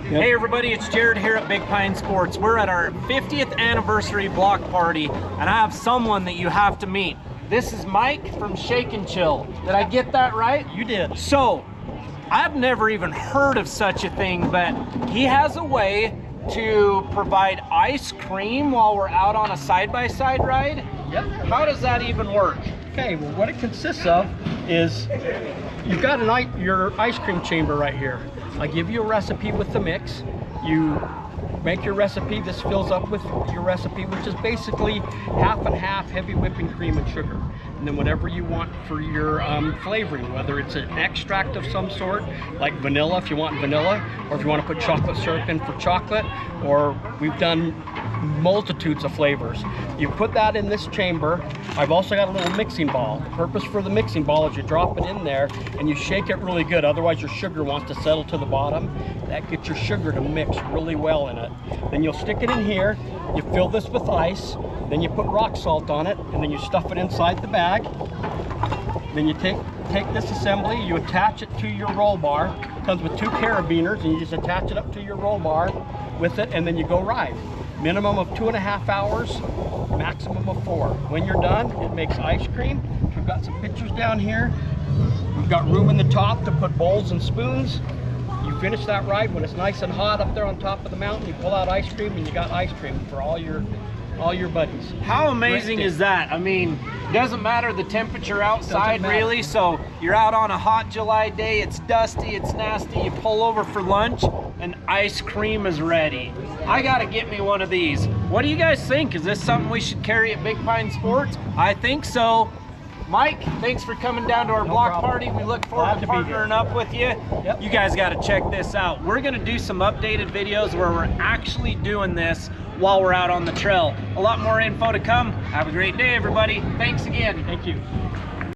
Hey everybody, it's Jared here at Big Pine Sports. We're at our 50th anniversary block party, and I have someone that you have to meet. This is Mike from Shake N Chillz. Did I get that right? You did. So, I've never even heard of such a thing, but he has a way to provide ice cream while we're out on a side-by-side ride? Yep. How does that even work? Okay, well what it consists of is you've got your ice cream chamber right here. I give you a recipe with the mix. You make your recipe. This fills up with your recipe, which is basically half and half heavy whipping cream and sugar. And then whatever you want for your flavoring, whether it's an extract of some sort, like vanilla if you want vanilla, or if you want to put chocolate syrup in for chocolate, or we've done multitudes of flavors. You put that in this chamber. I've also got a little mixing ball. The purpose for the mixing ball is you drop it in there and you shake it really good, otherwise your sugar wants to settle to the bottom. That gets your sugar to mix really well in it. Then you'll stick it in here, you fill this with ice, then you put rock salt on it, and then you stuff it inside the bag. Then you take this assembly, you attach it to your roll bar. It comes with 2 carabiners, and you just attach it up to your roll bar with it, and then you go ride. Minimum of 2.5 hours, maximum of 4. When you're done, it makes ice cream. We've got some pictures down here. We've got room in the top to put bowls and spoons. You finish that ride when it's nice and hot up there on top of the mountain. You pull out ice cream, and you got ice cream for all your buddies. How amazing is that? I mean, it doesn't matter the temperature outside really, so you're out on a hot July day, it's dusty, it's nasty, you pull over for lunch and ice cream is ready. I gotta get me one of these. What do you guys think? Is this something we should carry at Big Pine Sports? I think so. Mike, thanks for coming down to our block party. We look forward to partnering up with you. Yep. You guys got to check this out. We're going to do some updated videos where we're actually doing this while we're out on the trail. A lot more info to come. Have a great day, everybody. Thanks again. Thank you.